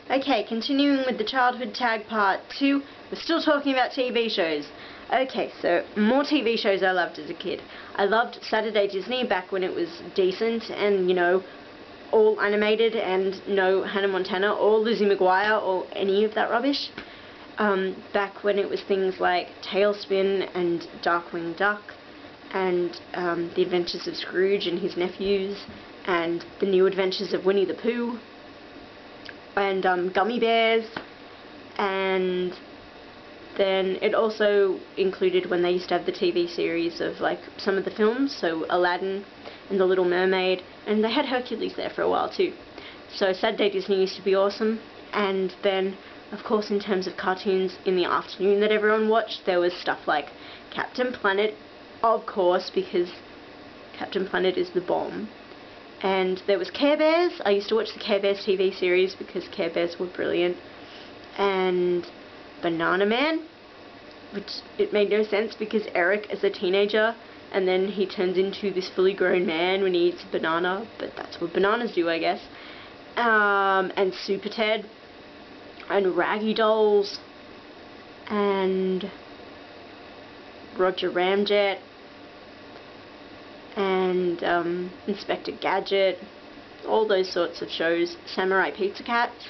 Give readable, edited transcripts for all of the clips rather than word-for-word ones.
Okay, continuing with the childhood tag part 2, we're still talking about TV shows. Okay, so more TV shows I loved as a kid. I loved Saturday Disney back when it was decent and, you know, all animated and no Hannah Montana or Lizzie McGuire or any of that rubbish. Back when it was things like Tailspin and Darkwing Duck and The Adventures of Scrooge and his nephews and The New Adventures of Winnie the Pooh and Gummy Bears, and then it also included when they used to have the TV series of like some of the films, so Aladdin and The Little Mermaid, and they had Hercules there for a while too. So Saturday Disney used to be awesome. And then of course in terms of cartoons in the afternoon that everyone watched, there was stuff like Captain Planet, of course, because Captain Planet is the bomb. And there was Care Bears. I used to watch the Care Bears TV series because Care Bears were brilliant. And Banana Man, which it made no sense because Eric is a teenager and then he turns into this fully grown man when he eats a banana, but that's what bananas do, I guess. And Super Ted and Raggy Dolls and Roger Ramjet and Inspector Gadget, all those sorts of shows. Samurai Pizza Cats.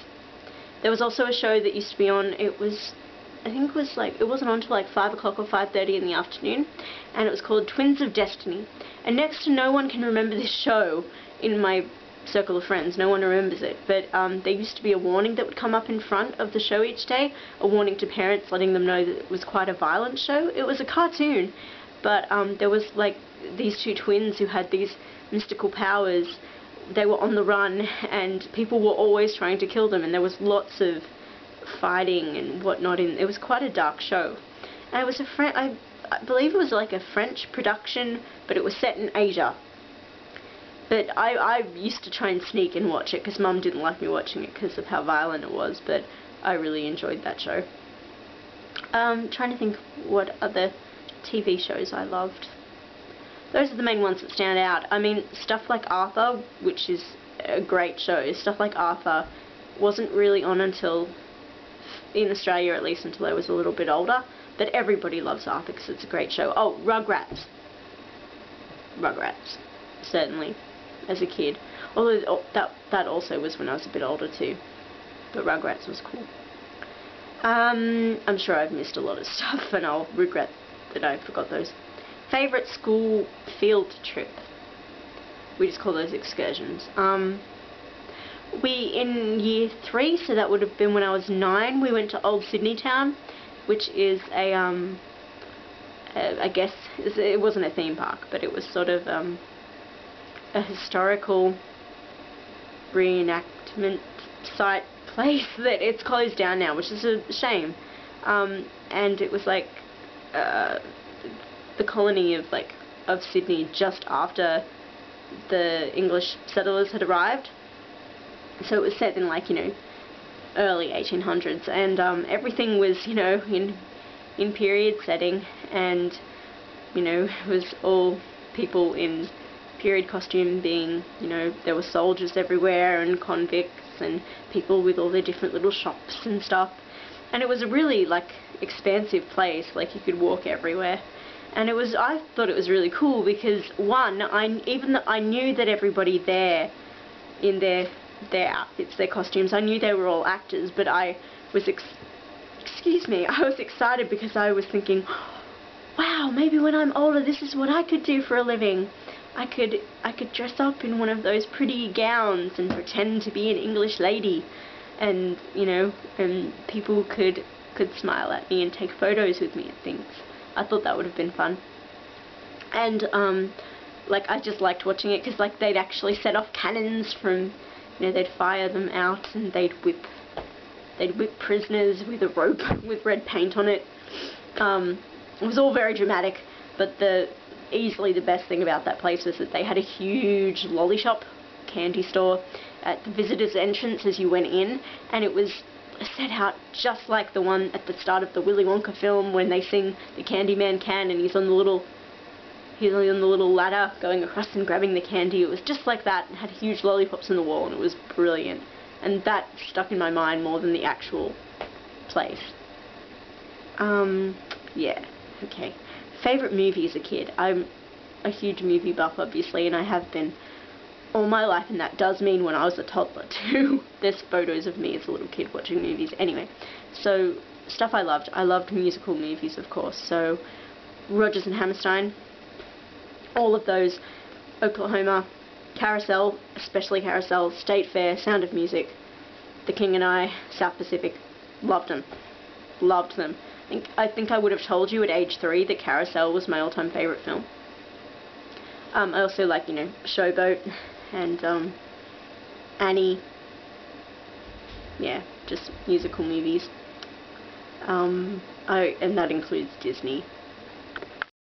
There was also a show that used to be on, it wasn't on until like 5 o'clock or 5:30 in the afternoon, and it was called Twins of Destiny. And next to no one can remember this show in my circle of friends, no one remembers it, but there used to be a warning that would come up in front of the show each day, a warning to parents letting them know that it was quite a violent show. It was a cartoon, but there was like these two twins who had these mystical powers. They were on the run and people were always trying to kill them, and there was lots of fighting and whatnot. It was quite a dark show. And it was I believe it was like a French production, but it was set in Asia. But I used to try and sneak and watch it because Mum didn't like me watching it because of how violent it was, but I really enjoyed that show. Trying to think what other TV shows I loved. Those are the main ones that stand out. I mean, stuff like Arthur, which is a great show, stuff like Arthur wasn't really on until, in Australia at least, until I was a little bit older, but everybody loves Arthur because it's a great show. Oh, Rugrats. Rugrats, certainly, as a kid. Although that also was when I was a bit older too, but Rugrats was cool. I'm sure I've missed a lot of stuff and I'll regret that I forgot those. Favourite school field trip. We just call those excursions. In year 3, so that would have been when I was 9, we went to Old Sydney Town, which is a, I guess, it wasn't a theme park, but it was sort of a historical reenactment site place that it's closed down now, which is a shame. And it was like the colony of Sydney just after the English settlers had arrived. So it was set in early 1800s, and everything was in period setting, and it was all people in period costume, being there were soldiers everywhere and convicts and people with all their different little shops and stuff, and it was a really expansive place, you could walk everywhere. And I thought it was really cool because, one, I knew that everybody there, in their outfits, their costumes, I knew they were all actors, but I was I was excited because I was thinking, wow, maybe when I'm older this is what I could do for a living. I could dress up in one of those pretty gowns and pretend to be an English lady, and and people could smile at me and take photos with me and things. I thought that would have been fun. And I just liked watching it because they'd actually set off cannons from, they'd fire them out, and they'd whip prisoners with a rope with red paint on it. It was all very dramatic, but easily the best thing about that place was that they had a huge lolly shop, candy store, at the visitor's entrance as you went in, and it was set out just like the one at the start of the Willy Wonka film when they sing the Candyman can and he's on the little ladder going across and grabbing the candy. It was just like that, and had huge lollipops on the wall, and it was brilliant. and that stuck in my mind more than the actual place. Yeah, okay. Favourite movie as a kid. I'm a huge movie buff, obviously, and I have been all my life, and that does mean when I was a toddler too. There's photos of me as a little kid watching movies. Anyway, so stuff I loved. I loved musical movies, of course. So Rodgers and Hammerstein, all of those, Oklahoma, Carousel, especially Carousel, State Fair, Sound of Music, The King and I, South Pacific, loved them. Loved them. I think I would have told you at age 3 that Carousel was my all-time favourite film. I also like, Showboat and Annie. Yeah, just musical movies. And that includes Disney.